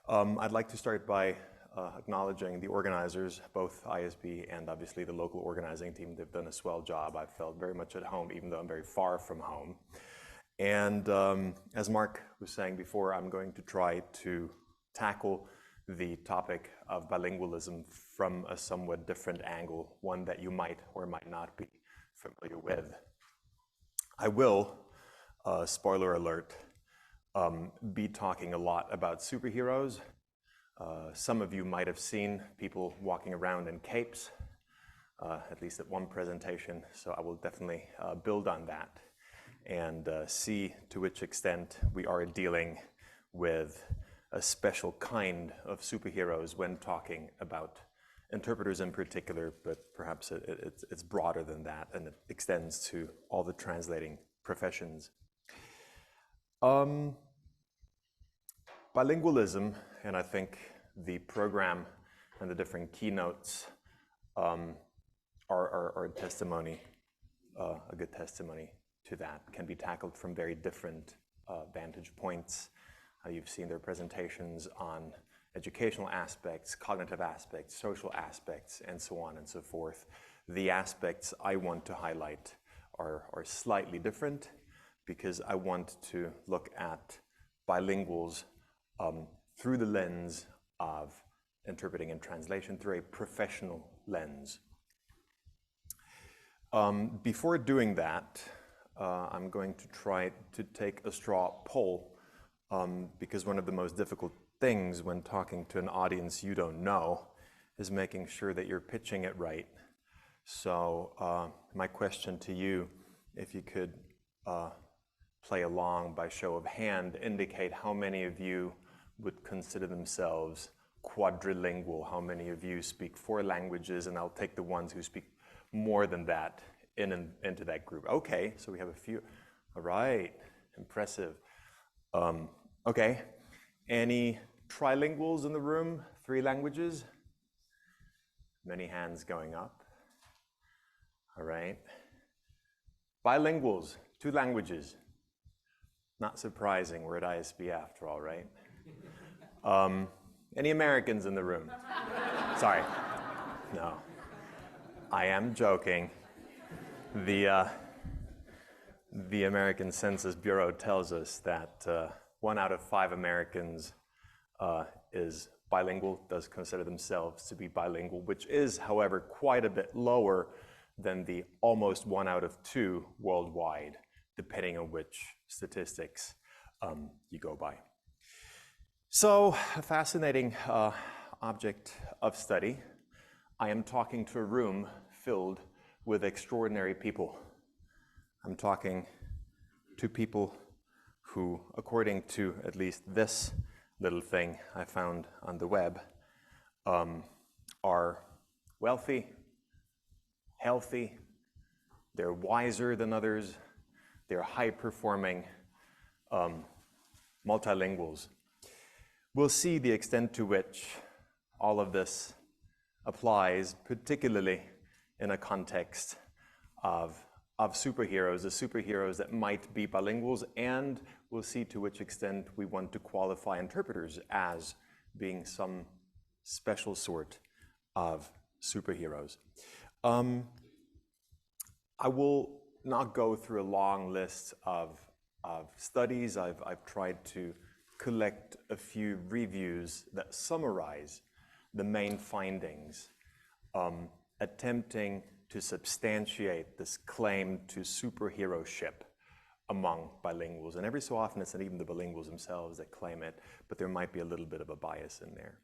I'd like to start by acknowledging the organizers, both ISB and obviously the local organizing team. They've done a swell job. I felt very much at home, even though I'm very far from home. And as Mark was saying before, I'm going to try to tackle the topic of bilingualism from a somewhat different angle, one that you might or might not be familiar with. I will, spoiler alert, be talking a lot about superheroes. Some of you might have seen people walking around in capes, at least at one presentation, so I will definitely build on that and see to which extent we are dealing with a special kind of superheroes when talking about interpreters in particular, but perhaps it's broader than that and it extends to all the translating professions. Bilingualism, and I think the program and the different keynotes are a testimony, a good testimony to that, can be tackled from very different vantage points. You've seen their presentations on educational aspects, cognitive aspects, social aspects, and so on and so forth. The aspects I want to highlight are slightly different because I want to look at bilinguals through the lens of interpreting and translation, through a professional lens. Before doing that, I'm going to try to take a straw poll because one of the most difficult things when talking to an audience you don't know is making sure that you're pitching it right. So my question to you, if you could play along by show of hand, indicate how many of you would consider themselves quadrilingual, how many of you speak 4 languages, and I'll take the ones who speak more than that into that group. Okay, so we have a few. All right, impressive. Okay, any trilinguals in the room? 3 languages? Many hands going up. All right. Bilinguals, 2 languages. Not surprising, we're at ISB after all, right? Any Americans in the room? Sorry, no. I am joking. The American Census Bureau tells us that 1 out of 5 Americans is bilingual, does consider themselves to be bilingual, which is, however, quite a bit lower than the almost 1 out of 2 worldwide, depending on which statistics you go by. So, a fascinating object of study. I am talking to a room filled with extraordinary people. I'm talking to people who, according to at least this little thing I found on the web, are wealthy, healthy, they're wiser than others, they're high-performing multilinguals. We'll see the extent to which all of this applies, particularly in a context of superheroes, the superheroes that might be bilinguals, and we'll see to which extent we want to qualify interpreters as being some special sort of superheroes. I will not go through a long list of studies. I've tried to collect a few reviews that summarize the main findings, attempting to substantiate this claim to superheroship among bilinguals. And every so often it's not even the bilinguals themselves that claim it, but there might be a little bit of a bias in there.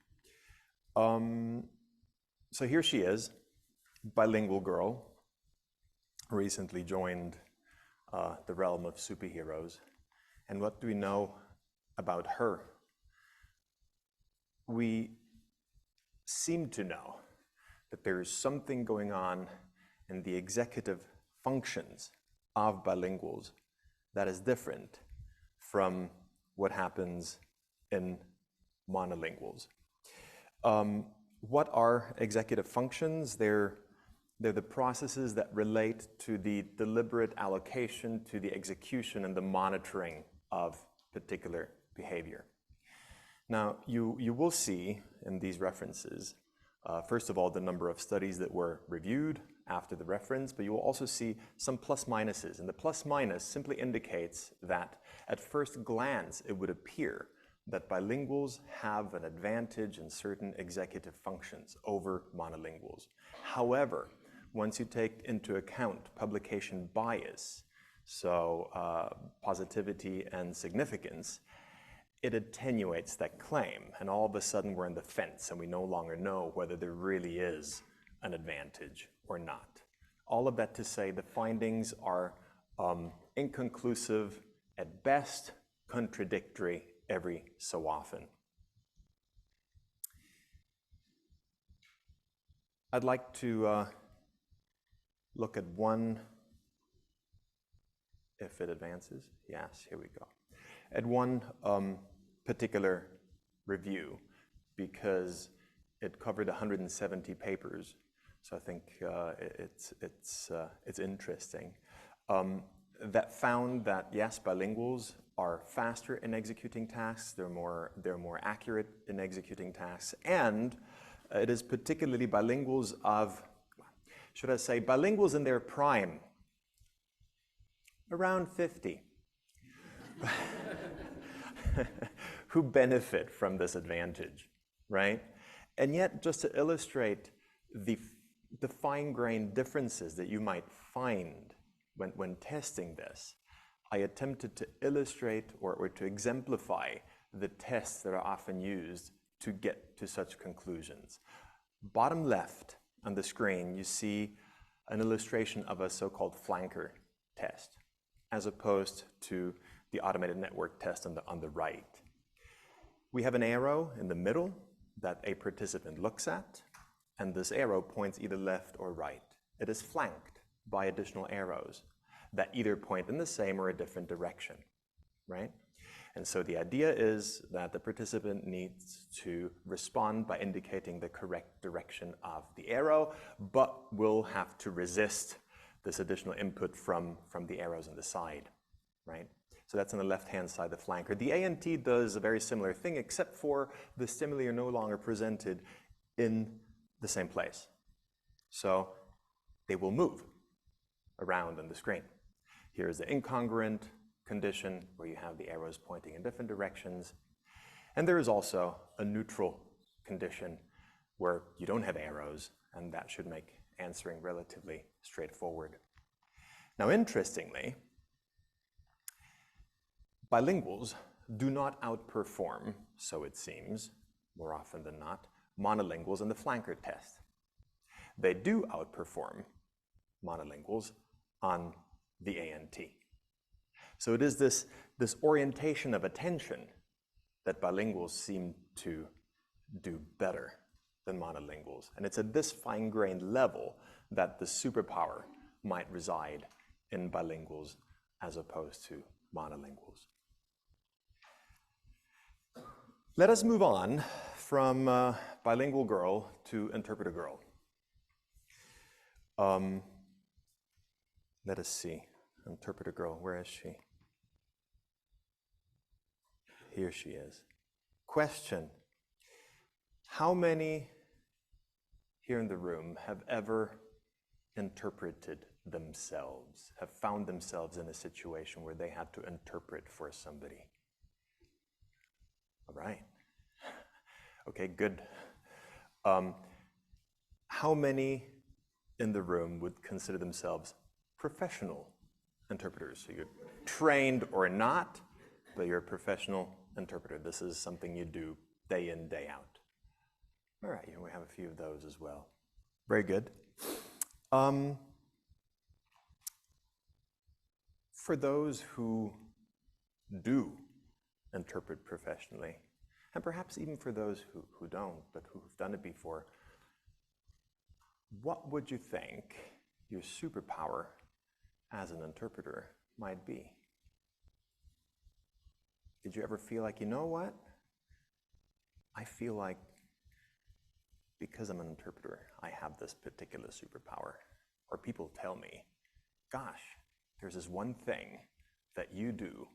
So here she is, bilingual girl, recently joined the realm of superheroes. And what do we know about her? We seem to know that there is something going on in the executive functions of bilinguals that is different from what happens in monolinguals. What are executive functions? They're the processes that relate to the deliberate allocation, to the execution and the monitoring of particular behavior. Now, you will see in these references, first of all, the number of studies that were reviewed after the reference, but you will also see some plus minuses. And the plus minus simply indicates that at first glance, it would appear that bilinguals have an advantage in certain executive functions over monolinguals. However, once you take into account publication bias, so positivity and significance, it attenuates that claim, and all of a sudden we're in the fence and we no longer know whether there really is an advantage or not. All of that to say the findings are inconclusive at best, contradictory every so often. I'd like to look at one, if it advances. Yes, here we go. At one particular review, because it covered 170 papers, so I think it's interesting, that found that yes, bilinguals are faster in executing tasks, they're more accurate in executing tasks, and it is particularly bilinguals of, should I say, bilinguals in their prime, around 50, who benefit from this advantage, right? And yet, just to illustrate the fine-grained differences that you might find when testing this, I attempted to illustrate or to exemplify the tests that are often used to get to such conclusions. Bottom left on the screen, you see an illustration of a so-called flanker test, as opposed to the automated network test on the right. We have an arrow in the middle that a participant looks at, and this arrow points either left or right. It is flanked by additional arrows that either point in the same or a different direction, right? And so the idea is that the participant needs to respond by indicating the correct direction of the arrow, but will have to resist this additional input from the arrows on the side, right? So that's on the left-hand side, the flanker. The ANT does a very similar thing, except for the stimuli are no longer presented in the same place. So they will move around on the screen. Here's the incongruent condition, where you have the arrows pointing in different directions. And there is also a neutral condition where you don't have arrows, and that should make answering relatively straightforward. Now, interestingly, bilinguals do not outperform, so it seems, more often than not, monolinguals in the flanker test. They do outperform monolinguals on the ANT. So it is this orientation of attention that bilinguals seem to do better than monolinguals. And it's at this fine-grained level that the superpower might reside in bilinguals as opposed to monolinguals. Let us move on from bilingual girl to interpreter girl. Let us see. Interpreter girl, where is she? Here she is. Question: how many here in the room have ever interpreted themselves, have found themselves in a situation where they had to interpret for somebody? All right. Okay, good. How many in the room would consider themselves professional interpreters? So you're trained or not, but you're a professional interpreter. This is something you do day in, day out. All right, we have a few of those as well. Very good. For those who do interpret professionally, and perhaps even for those who don't, but who've done it before, what would you think your superpower as an interpreter might be? Did you ever feel like, you know what? I feel like because I'm an interpreter, I have this particular superpower. Or people tell me, gosh, there's this one thing that you do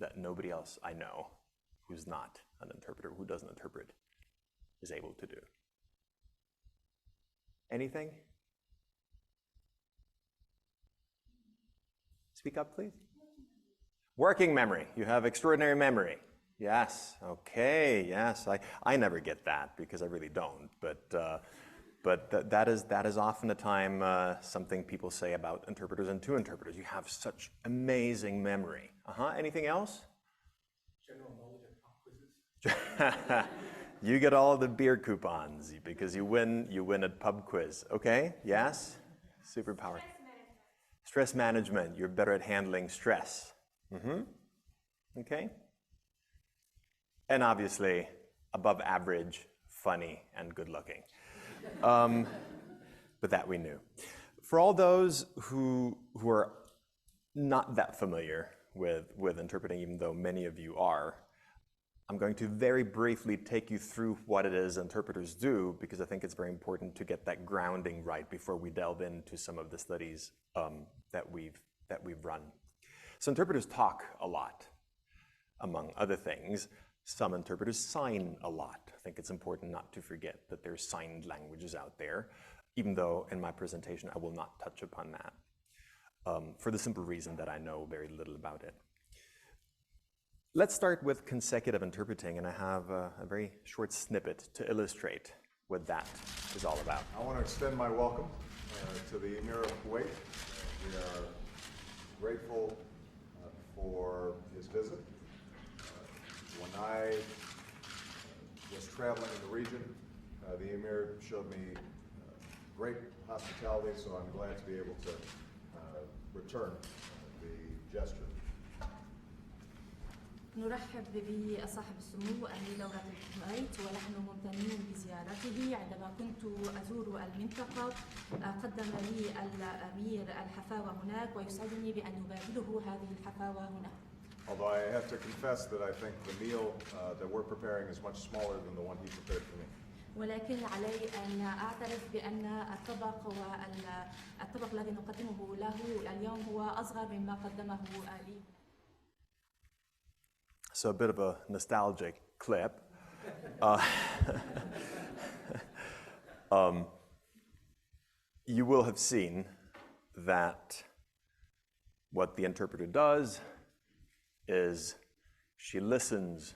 that nobody else I know who's not an interpreter, who doesn't interpret, is able to do. Anything? Speak up, please. Working memory. You have extraordinary memory. Yes. Okay. Yes. I never get that because I really don't. But that is often a time something people say about interpreters and to interpreters. You have such amazing memory. Anything else? General knowledge of pub quizzes. You get all the beer coupons because you win at pub quiz. Okay? Yes? Superpower. Stress management. You're better at handling stress. Okay? And obviously, above average, funny, and good looking. But that we knew. For all those who are not that familiar with interpreting, even though many of you are, I'm going to very briefly take you through what it is interpreters do, because I think it's very important to get that grounding right before we delve into some of the studies that we've run. So interpreters talk a lot, among other things. Some interpreters sign a lot. I think it's important not to forget that there's signed languages out there, even though in my presentation I will not touch upon that, for the simple reason that I know very little about it. Let's start with consecutive interpreting, and I have a very short snippet to illustrate what that is all about. I want to extend my welcome to the Emir of Kuwait. We are grateful for his visit. When I was traveling in the region, the Emir showed me great hospitality, so I'm glad to be able to return the gesture. نرحب بصاحب السمو أمير دولة الكويت ونحن ممتنين بزيارته. عندما كنت أزور المنطقة قدم لي الأمير الحفاوة هناك ويسعدني بأن نبادله هذه الحفاوة هنا. Although I have to confess that I think the meal that we're preparing is much smaller than the one he prepared for me. ولكن علي أن أعترف بأن الطبق الذي نقدمه له اليوم هو أصغر مما قدمه لي. So a bit of a nostalgic clip. You will have seen that what the interpreter does is she listens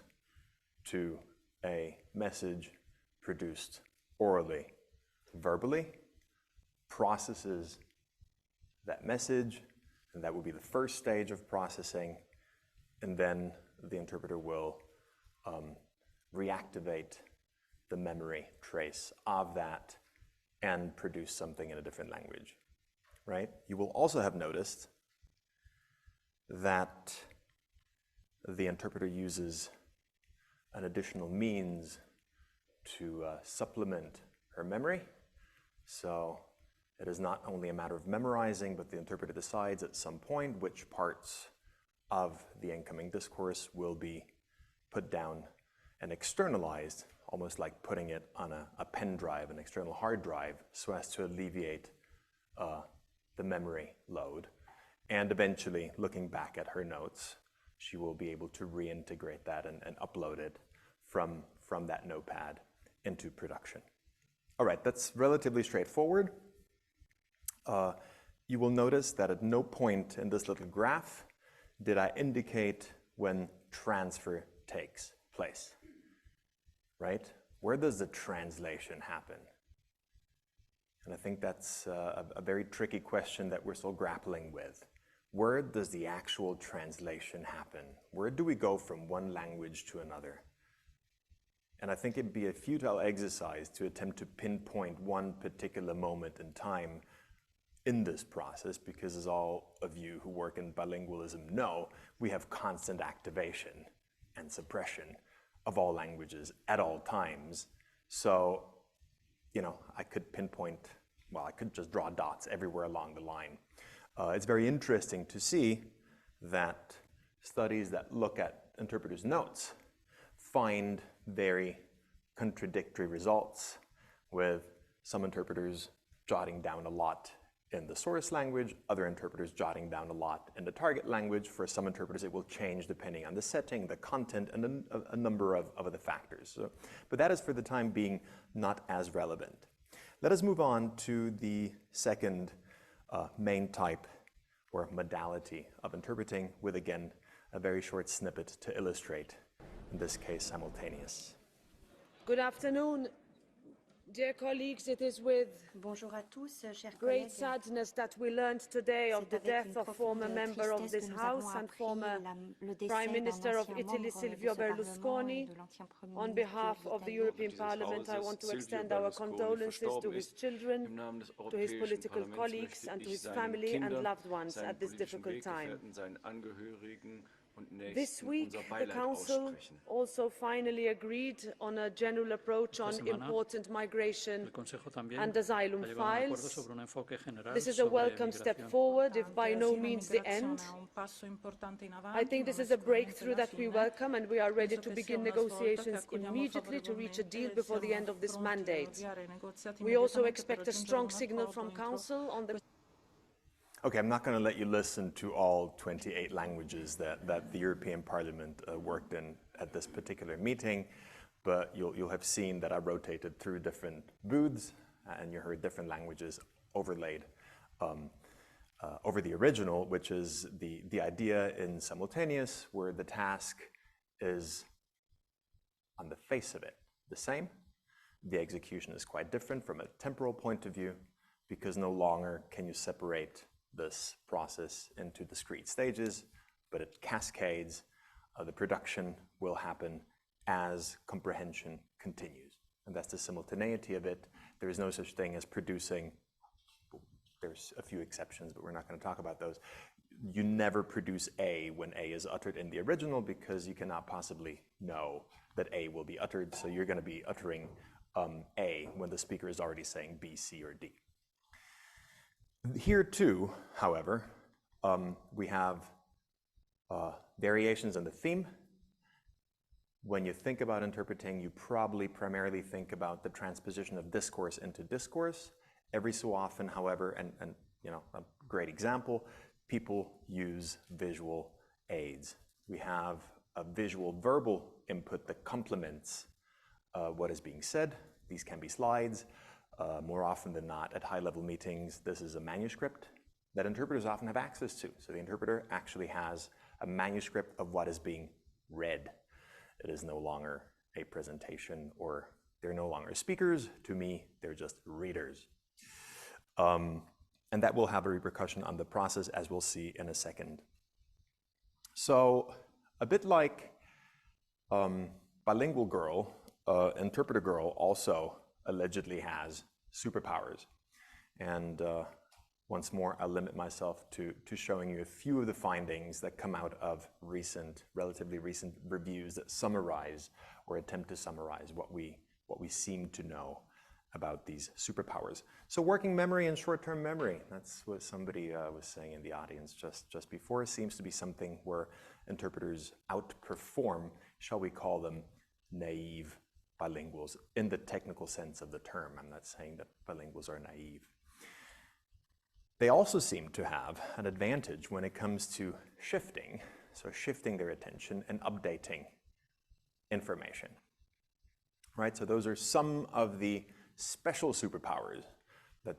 to a message produced orally, verbally, processes that message, and that will be the first stage of processing, and then the interpreter will reactivate the memory trace of that and produce something in a different language, right? You will also have noticed that the interpreter uses an additional means to supplement her memory. So it is not only a matter of memorizing, but the interpreter decides at some point which parts of the incoming discourse will be put down and externalized, almost like putting it on a pen drive, an external hard drive, so as to alleviate the memory load. And eventually, looking back at her notes, she will be able to reintegrate that and upload it from that notepad into production. All right, that's relatively straightforward. You will notice that at no point in this little graph did I indicate when transfer takes place, right? Where does the translation happen? And I think that's a very tricky question that we're still grappling with. Where does the actual translation happen? Where do we go from one language to another? And I think it'd be a futile exercise to attempt to pinpoint one particular moment in time in this process, because as all of you who work in bilingualism know, we have constant activation and suppression of all languages at all times. So, I could pinpoint, I could just draw dots everywhere along the line. It's very interesting to see that studies that look at interpreters' notes find very contradictory results, with some interpreters jotting down a lot in the source language, other interpreters jotting down a lot in the target language. For some interpreters, it will change depending on the setting, the content, and a number of other factors. So, but that is for the time being not as relevant. Let us move on to the second main type or modality of interpreting with, again, a very short snippet to illustrate, in this case, simultaneous. Good afternoon, dear colleagues. It is with Bonjour à tous, chers great collègues. sadness that we learned today of the C'est avec death une of former profonde member of tristesse this que nous House avons and appris former le décès Prime Minister d'un of ancien Italy, membre Silvio de ce Parlement Berlusconi. et de l'ancien Premier On ministre behalf of the d'Italie. European Parliament, I want to extend our condolences to his children, to his political colleagues, and to his family and loved ones at this difficult time. This week, the Council also finally agreed on a general approach on important migration and asylum files. This is a welcome step forward, if by no means the end. I think this is a breakthrough that we welcome, and we are ready to begin negotiations immediately to reach a deal before the end of this mandate. We also expect a strong signal from Council on the Okay, I'm not going to let you listen to all 28 languages that the European Parliament worked in at this particular meeting, but you'll have seen that I rotated through different booths, and you heard different languages overlaid over the original, which is the idea in simultaneous, where the task is, on the face of it, the same. The execution is quite different from a temporal point of view, because no longer can you separate this process into discrete stages, but it cascades. The production will happen as comprehension continues. And that's the simultaneity of it. There is no such thing as producing, there's a few exceptions, but we're not going to talk about those. You never produce A when A is uttered in the original, because you cannot possibly know that A will be uttered, so you're going to be uttering A when the speaker is already saying B, C, or D. Here too, however, we have variations in the theme. When you think about interpreting, you probably primarily think about the transposition of discourse into discourse. Every so often, however, and you know, a great example, people use visual aids. We have a visual verbal input that complements what is being said. These can be slides. More often than not, at high-level meetings, this is a manuscript that interpreters often have access to. So the interpreter actually has a manuscript of what is being read. It is no longer a presentation, or they're no longer speakers. To me, they're just readers. And that will have a repercussion on the process, as we'll see in a second. So a bit like Bilingual Girl, Interpreter Girl also allegedly has superpowers. And once more, I'll limit myself to showing you a few of the findings that come out of relatively recent reviews that summarize or attempt to summarize what we seem to know about these superpowers. So working memory and short-term memory, that's what somebody was saying in the audience just before, seems to be something where interpreters outperform, shall we call them, naive bilinguals in the technical sense of the term. I'm not saying that bilinguals are naive. They also seem to have an advantage when it comes to shifting, so shifting their attention and updating information. Right, so those are some of the special superpowers that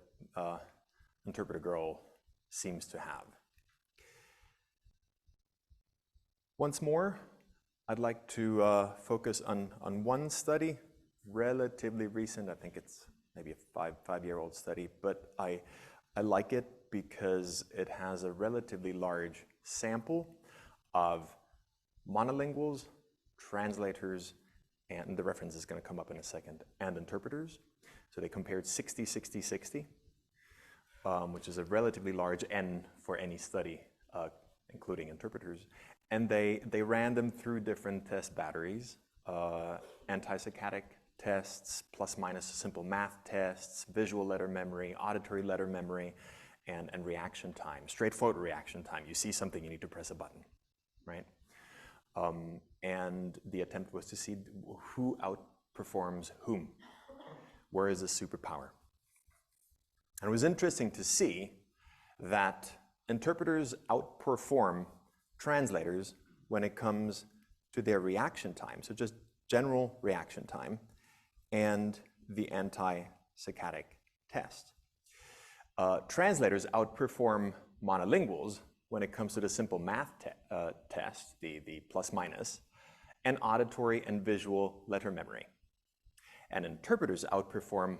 Interpreter Girl seems to have. Once more, I'd like to focus on one study, relatively recent. I think it's maybe a five-year-old study, but I like it because it has a relatively large sample of monolinguals, translators, and the reference is going to come up in a second, and interpreters. So they compared 60, 60, 60, which is a relatively large N for any study, including interpreters. And they ran them through different test batteries, anti-saccadic tests, plus minus simple math tests, visual letter memory, auditory letter memory, and reaction time, straightforward reaction time. You see something, you need to press a button, right? And the attempt was to see who outperforms whom. Where is the superpower? And it was interesting to see that interpreters outperform translators when it comes to their reaction time, so just general reaction time, and the anti-saccadic test. Translators outperform monolinguals when it comes to the simple math test, the plus minus, and auditory and visual letter memory. And interpreters outperform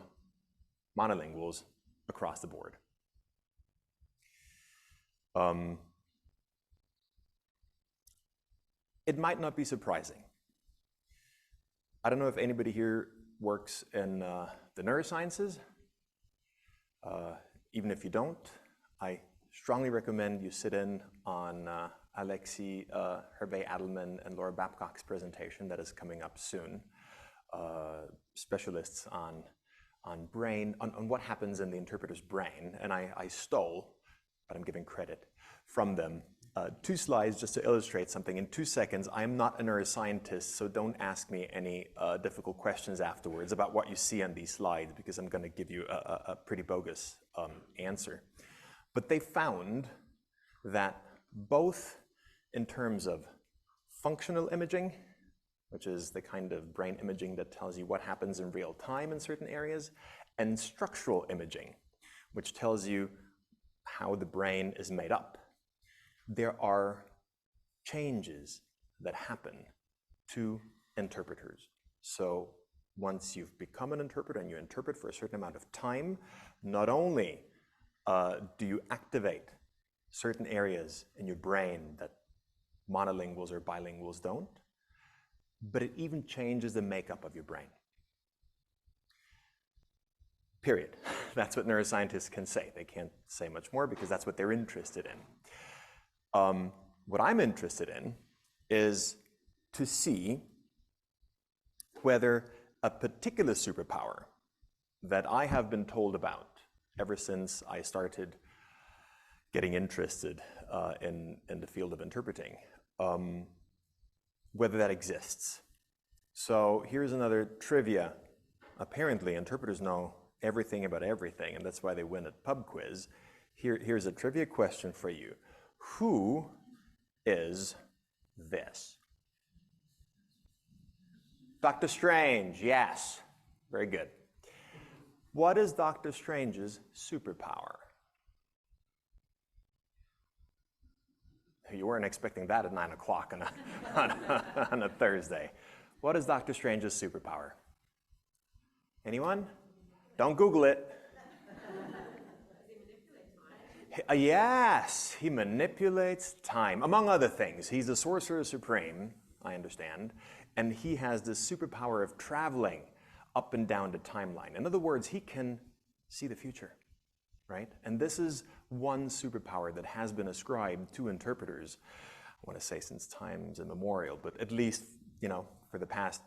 monolinguals across the board. It might not be surprising. I don't know if anybody here works in the neurosciences. Even if you don't, I strongly recommend you sit in on Alexi Hervé-Adelman and Laura Babcock's presentation that is coming up soon. Specialists on brain, on what happens in the interpreter's brain. And I stole, but I'm giving credit from them, 2 slides just to illustrate something in 2 seconds. I am not a neuroscientist, so don't ask me any difficult questions afterwards about what you see on these slides, because I'm going to give you a pretty bogus answer. But they found that both in terms of functional imaging, which is the kind of brain imaging that tells you what happens in real time in certain areas, and structural imaging, which tells you how the brain is made up, there are changes that happen to interpreters. So once you've become an interpreter and you interpret for a certain amount of time, not only do you activate certain areas in your brain that monolinguals or bilinguals don't, but it even changes the makeup of your brain. Period. That's what neuroscientists can say. They can't say much more because that's what they're interested in. What I'm interested in is to see whether a particular superpower that I have been told about ever since I started getting interested in the field of interpreting, whether that exists. So here's another trivia. Apparently, interpreters know everything about everything, and that's why they win at pub quiz. Here's a trivia question for you. Who is this? Dr. Strange, yes. Very good. What is Dr. Strange's superpower? You weren't expecting that at 9 o'clock on a Thursday. What is Dr. Strange's superpower? Anyone? Don't Google it. Yes, he manipulates time, among other things. He's the Sorcerer Supreme, I understand, and he has this superpower of traveling up and down the timeline. In other words, he can see the future, right? And this is one superpower that has been ascribed to interpreters, I want to say since times immemorial, but at least, for the past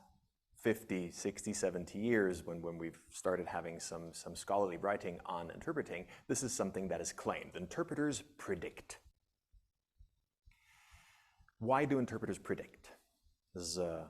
50, 60, 70 years, when we've started having some scholarly writing on interpreting, this is something that is claimed. Interpreters predict. Why do interpreters predict? This is a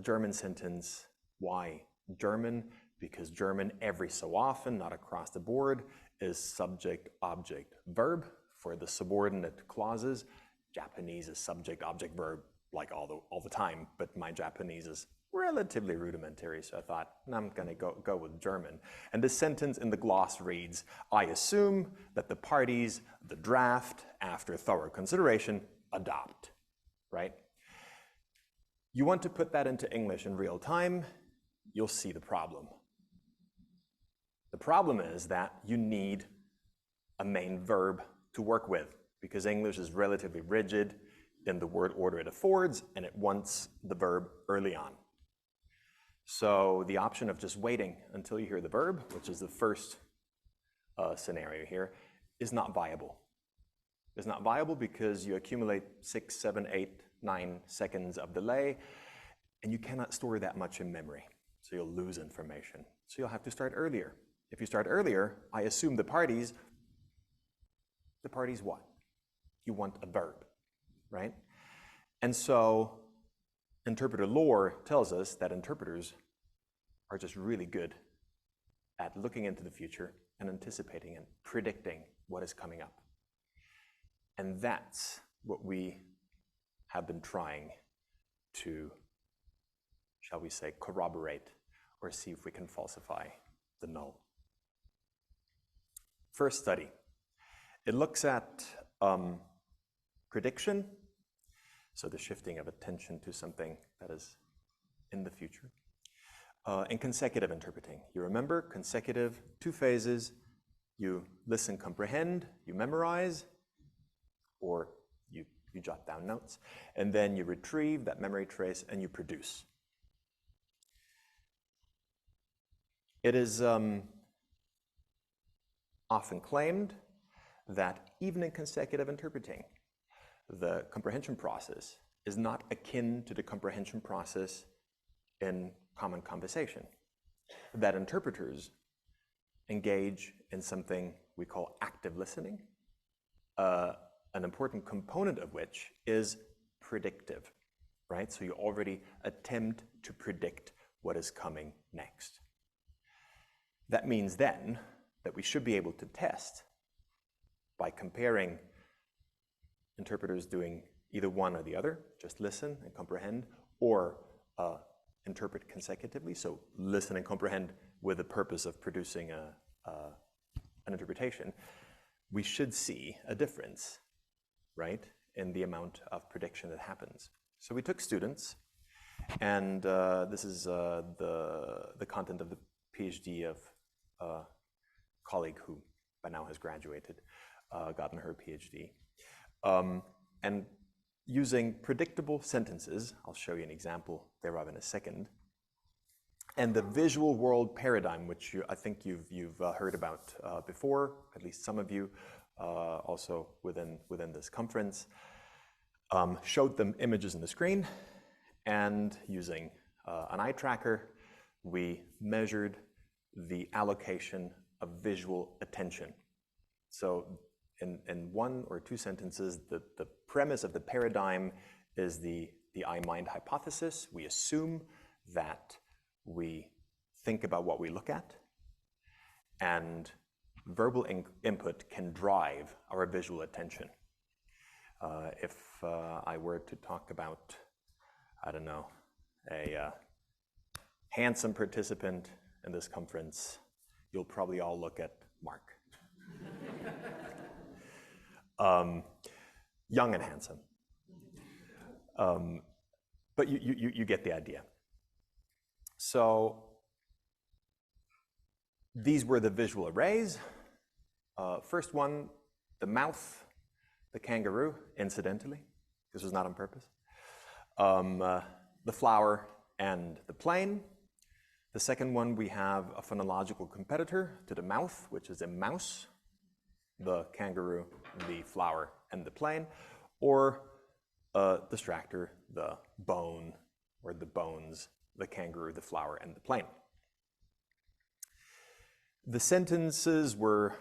German sentence. Why German? Because German, every so often, not across the board, is subject, object, verb for the subordinate clauses. Japanese is subject, object, verb, like all the time, but my Japanese is relatively rudimentary, so I thought, I'm going to go with German. And this sentence in the gloss reads, I assume that the parties, the draft, after thorough consideration, adopt, right? You want to put that into English in real time, you'll see the problem. The problem is that you need a main verb to work with, because English is relatively rigid in the word order it affords, and it wants the verb early on. So the option of just waiting until you hear the verb, which is the first scenario here, is not viable. It's not viable because you accumulate 6, 7, 8, 9 seconds of delay, and you cannot store that much in memory. So you'll lose information. So you'll have to start earlier. If you start earlier, I assume the parties what? You want a verb, right? And so interpreter lore tells us that interpreters are just really good at looking into the future and anticipating and predicting what is coming up. And that's what we have been trying to, shall we say, corroborate or see if we can falsify the null. First study. It looks at prediction, so the shifting of attention to something that is in the future, and consecutive interpreting. You remember, consecutive, 2 phases. You listen, comprehend, you memorize, or you jot down notes, and then you retrieve that memory trace and you produce. It is often claimed that even in consecutive interpreting, the comprehension process is not akin to the comprehension process in common conversation. That interpreters engage in something we call active listening, an important component of which is predictive, right? So you already attempt to predict what is coming next. That means then that we should be able to test by comparing interpreters doing either one or the other, just listen and comprehend, or interpret consecutively, so listen and comprehend with the purpose of producing an interpretation. We should see a difference, right, in the amount of prediction that happens. So we took students, and this is the content of the PhD of a colleague who by now has graduated, gotten her PhD. And using predictable sentences, I'll show you an example thereof in a second, and the visual world paradigm, which I think you've heard about before, at least some of you, also within this conference, showed them images on the screen, and using an eye tracker, we measured the allocation of visual attention. So in 1 or 2 sentences, the premise of the paradigm is the eye-mind hypothesis. We assume that we think about what we look at, and verbal input can drive our visual attention. If I were to talk about, I don't know, a handsome participant in this conference, you'll probably all look at Mark. Young and handsome. But you get the idea. So these were the visual arrays. First one, the mouth, the kangaroo, incidentally. This was not on purpose. The flower and the plane. The second one, we have a phonological competitor to the mouth, which is a mouse, the kangaroo, the flower, and the plane, or a distractor, the bone, or the bones, the kangaroo, the flower, and the plane. The sentences were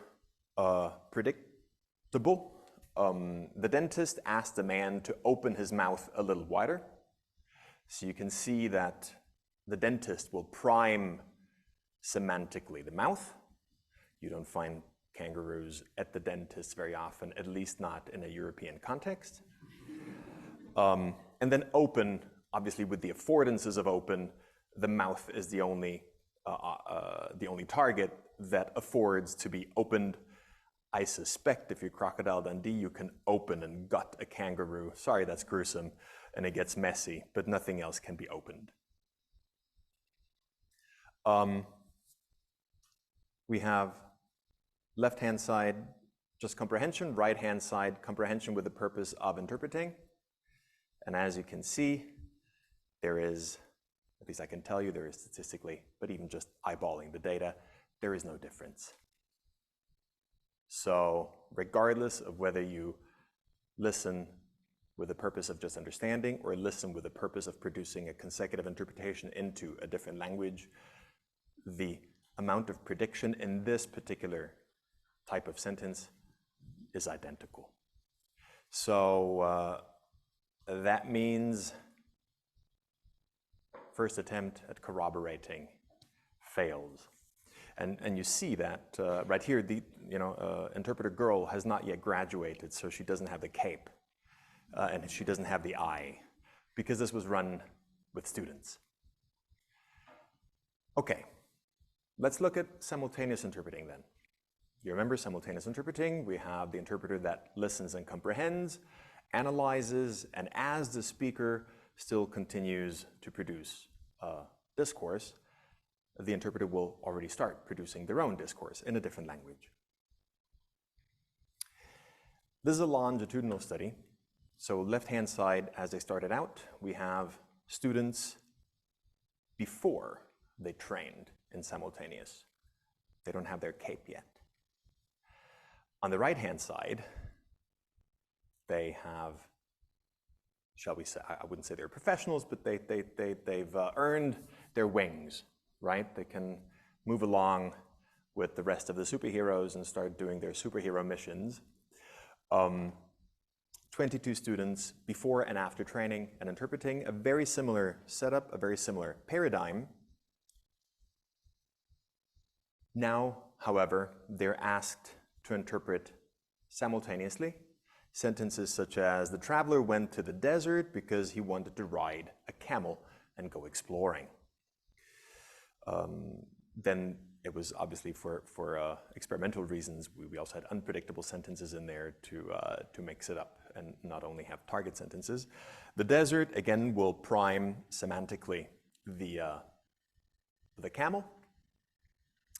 predictable. The dentist asked the man to open his mouth a little wider. So you can see that the dentist will prime semantically the mouth. You don't find kangaroos at the dentist very often, at least not in a European context. And then open, obviously with the affordances of open, the mouth is the only target that affords to be opened. I suspect if you're Crocodile Dundee, you can open and gut a kangaroo. Sorry, that's gruesome, and it gets messy, but nothing else can be opened. We have left-hand side, just comprehension, right-hand side, comprehension with the purpose of interpreting. And as you can see, there is, at least I can tell you there is statistically, but even just eyeballing the data, there is no difference. So regardless of whether you listen with the purpose of just understanding or listen with the purpose of producing a consecutive interpretation into a different language, the amount of prediction in this particular type of sentence is identical. So that means first attempt at corroborating fails. And you see that right here, interpreter girl has not yet graduated, so she doesn't have the cape, and she doesn't have the eye, because this was run with students. Okay, let's look at simultaneous interpreting then. You remember simultaneous interpreting, we have the interpreter that listens and comprehends, analyzes, and as the speaker still continues to produce discourse, the interpreter will already start producing their own discourse in a different language. This is a longitudinal study. So left-hand side, as they started out, we have students before they trained in simultaneous. They don't have their cape yet. On the right-hand side, they have, shall we say, I wouldn't say they're professionals, but they've earned their wings, right? They can move along with the rest of the superheroes and start doing their superhero missions. 22 students before and after training and interpreting, a very similar setup, a very similar paradigm. Now, however, they're asked to interpret simultaneously sentences such as, the traveler went to the desert because he wanted to ride a camel and go exploring. Then it was obviously for experimental reasons, we also had unpredictable sentences in there to mix it up and not only have target sentences. The desert, again, will prime semantically the camel,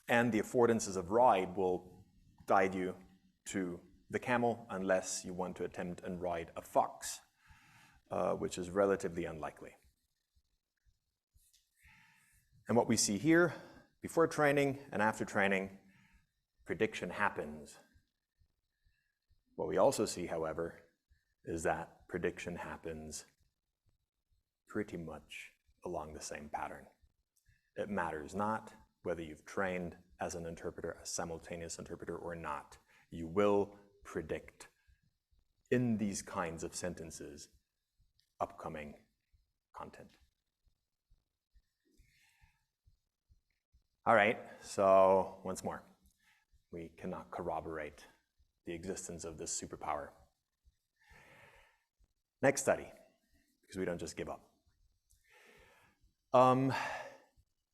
and the affordances of ride will guide you to the camel unless you want to attempt and ride a fox, which is relatively unlikely. And what we see here, before training and after training, prediction happens. What we also see, however, is that prediction happens pretty much along the same pattern. It matters not whether you've trained as an interpreter, a simultaneous interpreter or not. You will predict in these kinds of sentences upcoming content. All right, so once more, we cannot corroborate the existence of this superpower. Next study, because we don't just give up.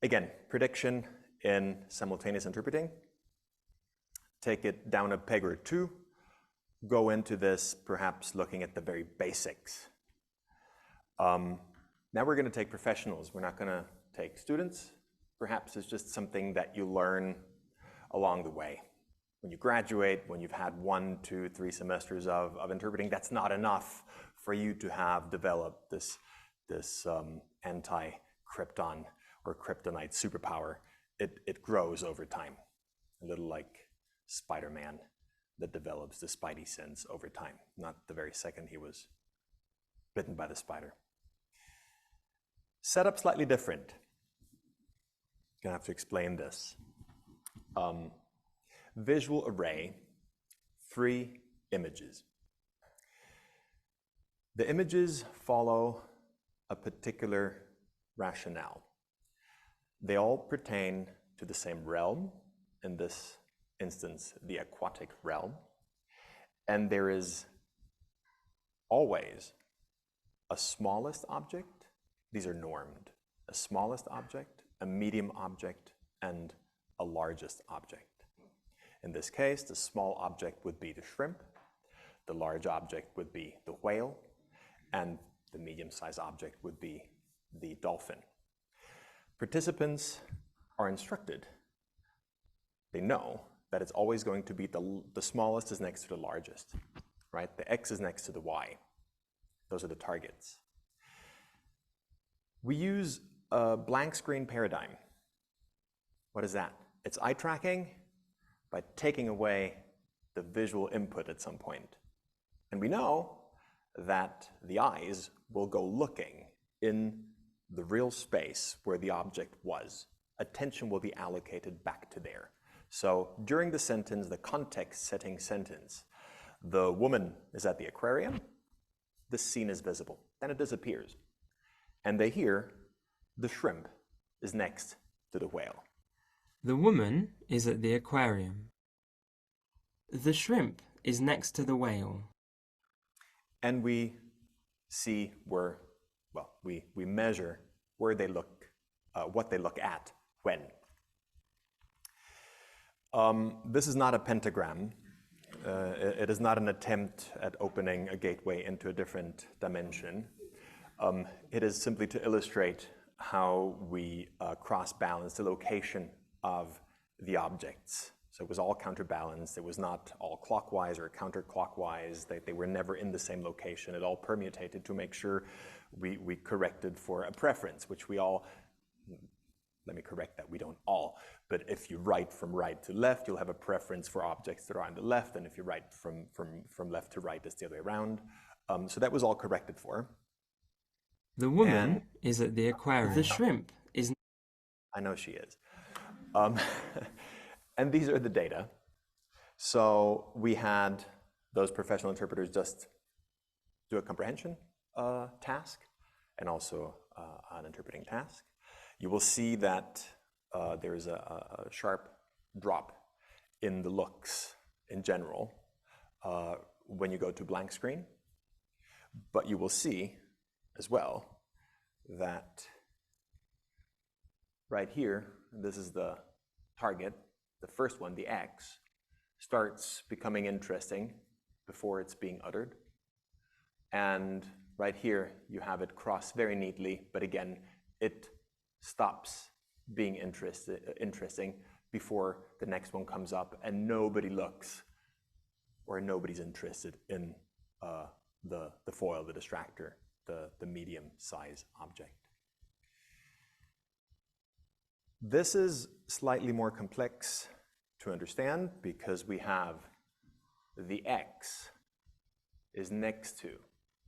Again, prediction in simultaneous interpreting. Take it down a peg or two. Go into this perhaps looking at the very basics. Now we're going to take professionals. We're not going to take students. Perhaps it's just something that you learn along the way. When you graduate, when you've had 1, 2, 3 semesters of interpreting, that's not enough for you to have developed this anti-krypton or kryptonite superpower. It grows over time, a little like Spider-Man that develops the Spidey sense over time, not the very second he was bitten by the spider. Setup slightly different. Gonna have to explain this. Visual array, 3 images. The images follow a particular rationale. They all pertain to the same realm, in this instance, the aquatic realm, and there is always a smallest object. These are normed. A smallest object, a medium object, and a largest object. In this case, the small object would be the shrimp, the large object would be the whale, and the medium-sized object would be the dolphin. Participants are instructed. They know that it's always going to be the smallest is next to the largest, right? The X is next to the Y. Those are the targets. We use a blank screen paradigm. What is that? It's eye tracking by taking away the visual input at some point. And we know that the eyes will go looking in the real space where the object was. Attention will be allocated back to there. So during the sentence, the context-setting sentence, the woman is at the aquarium, the scene is visible, then it disappears. And they hear the shrimp is next to the whale. The woman is at the aquarium. The shrimp is next to the whale. And we see where, well, we measure where they look, what they look at when. This is not a pentagram. It is not an attempt at opening a gateway into a different dimension. It is simply to illustrate how we cross-balance the location of the objects. So it was all counterbalanced. It was not all clockwise or counterclockwise. They were never in the same location. It all permutated to make sure we corrected for a preference, which we all, let me correct that, we don't all. But if you write from right to left, you'll have a preference for objects that are on the left, and if you write from left to right, it's the other way around. So that was all corrected for. The woman is at the aquarium. The shrimp is... I know she is. And these are the data. So we had those professional interpreters just do a comprehension task and also an interpreting task. You will see that there is a sharp drop in the looks in general when you go to blank screen. But you will see as well that right here, this is the target, the first one, the X, starts becoming interesting before it's being uttered. And right here, you have it cross very neatly, but again, it stops being interesting before the next one comes up, and nobody looks or nobody's interested in the foil, the distractor, the medium size object. This is slightly more complex to understand because we have the X is next to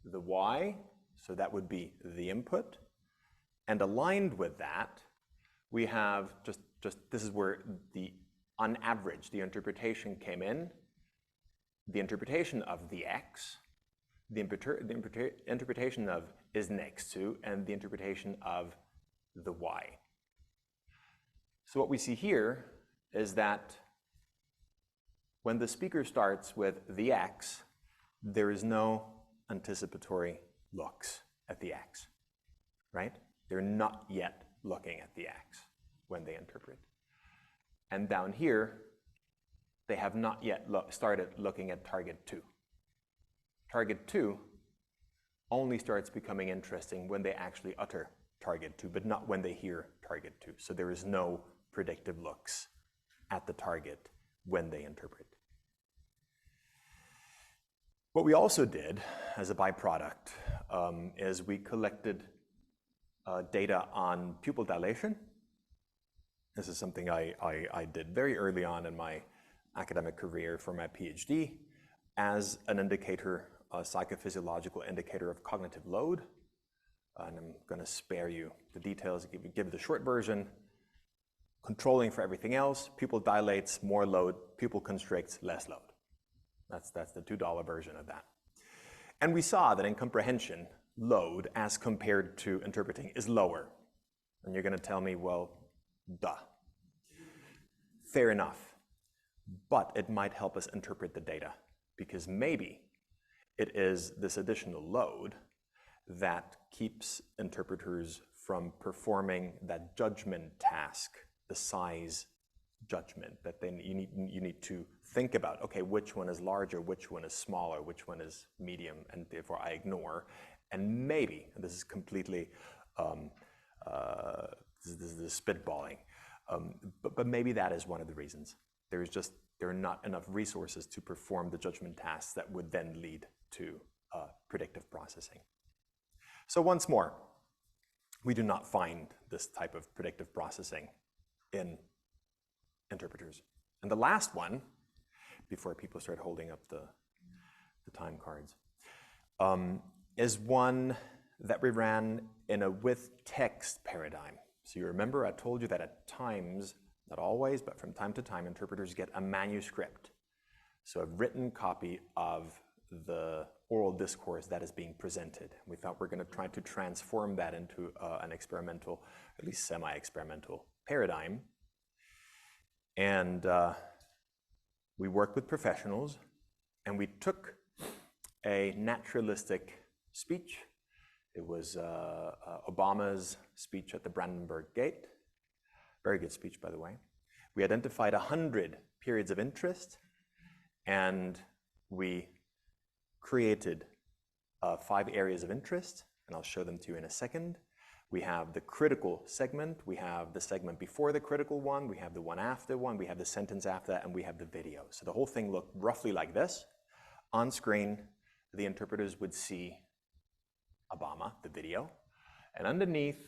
the Y, so that would be the input. And aligned with that, we have just this is where on average, the interpretation came in. The interpretation of the X, the interpretation of is next to, and the interpretation of the Y. So what we see here is that when the speaker starts with the X, there is no anticipatory looks at the X, right? They're not yet looking at the X when they interpret. And down here, they have not yet started looking at target 2. Target 2 only starts becoming interesting when they actually utter target 2, but not when they hear target 2. So there is no predictive looks at the target when they interpret. What we also did as a byproduct is we collected data on pupil dilation. This is something I did very early on in my academic career for my PhD as an indicator, a psychophysiological indicator of cognitive load. And I'm going to spare you the details, give the short version. Controlling for everything else, pupil dilates, more load, pupil constricts, less load. That's the $2 version of that. And we saw that in comprehension, load as compared to interpreting is lower. And you're going to tell me, well, duh. Fair enough. But it might help us interpret the data because maybe it is this additional load that keeps interpreters from performing that judgment task, the size judgment that then you need to think about, okay, which one is larger, which one is smaller, which one is medium, and therefore I ignore. And maybe, and this is completely, this is spitballing, but maybe that is one of the reasons. There are not enough resources to perform the judgment tasks that would then lead to predictive processing. So once more, we do not find this type of predictive processing in interpreters. And the last one, before people start holding up the time cards, is one that we ran in a with text paradigm. So you remember I told you that at times, not always, but from time to time, interpreters get a manuscript. So a written copy of the oral discourse that is being presented. We thought we're going to try to transform that into an experimental, at least semi-experimental paradigm. And we worked with professionals, and we took a naturalistic speech. It was Obama's speech at the Brandenburg Gate. Very good speech, by the way. We identified 100 periods of interest, and we created 5 areas of interest, and I'll show them to you in a second. We have the critical segment, we have the segment before the critical one, we have the one after one, we have the sentence after that, and we have the video. So the whole thing looked roughly like this. On screen, the interpreters would see Obama, the video, and underneath,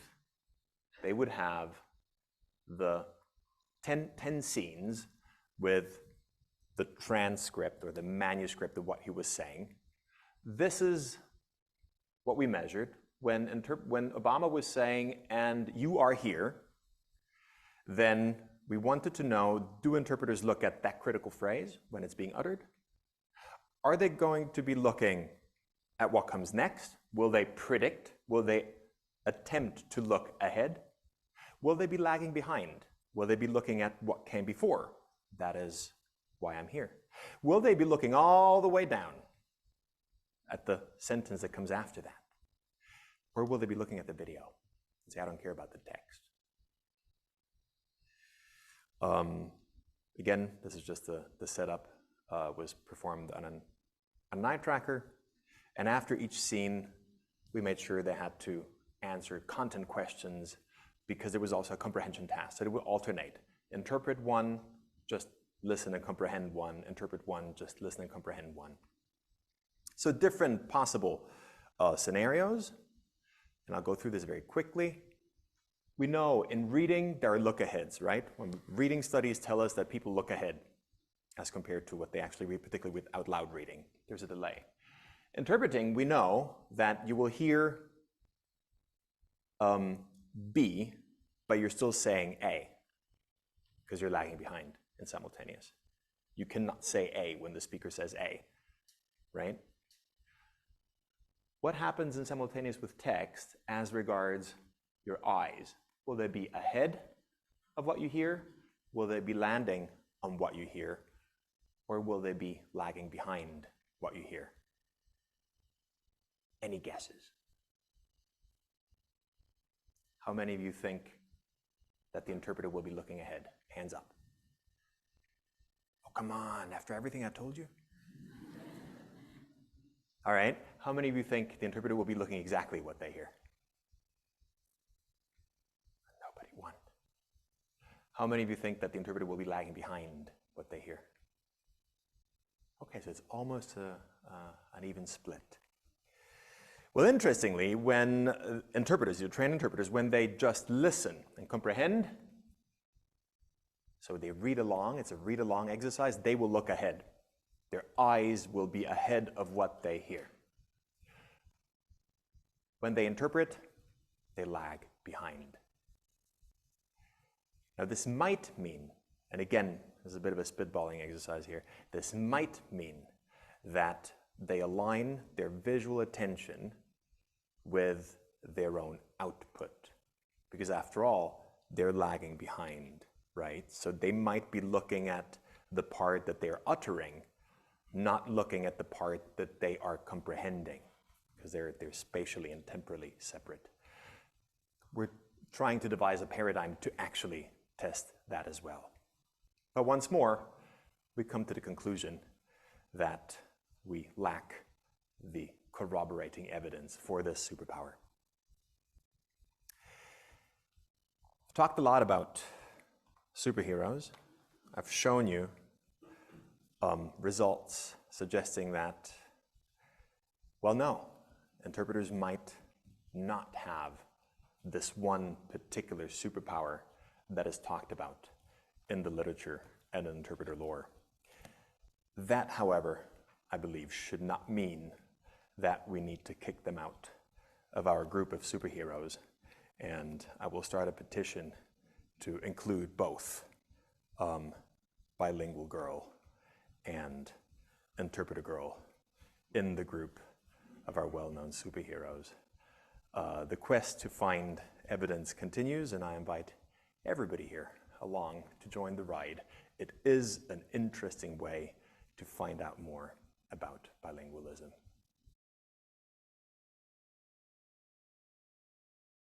they would have the 10 scenes with the transcript or the manuscript of what he was saying. This is what we measured. When Obama was saying, and you are here, then we wanted to know, do interpreters look at that critical phrase when it's being uttered? Are they going to be looking at what comes next? Will they predict? Will they attempt to look ahead? Will they be lagging behind? Will they be looking at what came before? That is why I'm here. Will they be looking all the way down at the sentence that comes after that? Or will they be looking at the video and say, I don't care about the text? Again, this is just the setup. Was performed on a night tracker. And after each scene, we made sure they had to answer content questions because there was also a comprehension task. So it would alternate. Interpret one, just listen and comprehend one. Interpret one, just listen and comprehend one. So different possible scenarios. And I'll go through this very quickly. We know in reading, there are look-aheads, right? When reading studies tell us that people look ahead as compared to what they actually read, particularly with out loud reading. There's a delay. Interpreting, we know that you will hear B, but you're still saying A, because you're lagging behind in simultaneous. You cannot say A when the speaker says A, right? What happens in simultaneous with text as regards your eyes? Will they be ahead of what you hear? Will they be landing on what you hear? Or will they be lagging behind what you hear? Any guesses? How many of you think that the interpreter will be looking ahead? Hands up. Oh, come on, after everything I told you? All right, how many of you think the interpreter will be looking exactly what they hear? Nobody, one. How many of you think that the interpreter will be lagging behind what they hear? Okay, so it's almost an even split. Well, interestingly, when interpreters, trained interpreters, when they just listen and comprehend, so they read along, it's a read-along exercise, they will look ahead. Their eyes will be ahead of what they hear. When they interpret, they lag behind. Now this might mean, and again, there's a bit of a spitballing exercise here, this might mean that they align their visual attention with their own output. Because after all, they're lagging behind, right? So they might be looking at the part that they're uttering, not looking at the part that they are comprehending, because they're spatially and temporally separate. We're trying to devise a paradigm to actually test that as well. But once more, we come to the conclusion that we lack the corroborating evidence for this superpower. I've talked a lot about superheroes. I've shown you results suggesting that, well, no, interpreters might not have this one particular superpower that is talked about in the literature and in interpreter lore. That, however, I believe should not mean that we need to kick them out of our group of superheroes, and I will start a petition to include both bilingual girl and interpreter girl in the group of our well-known superheroes. The quest to find evidence continues, and I invite everybody here along to join the ride it is an interesting way to find out more about bilingualism.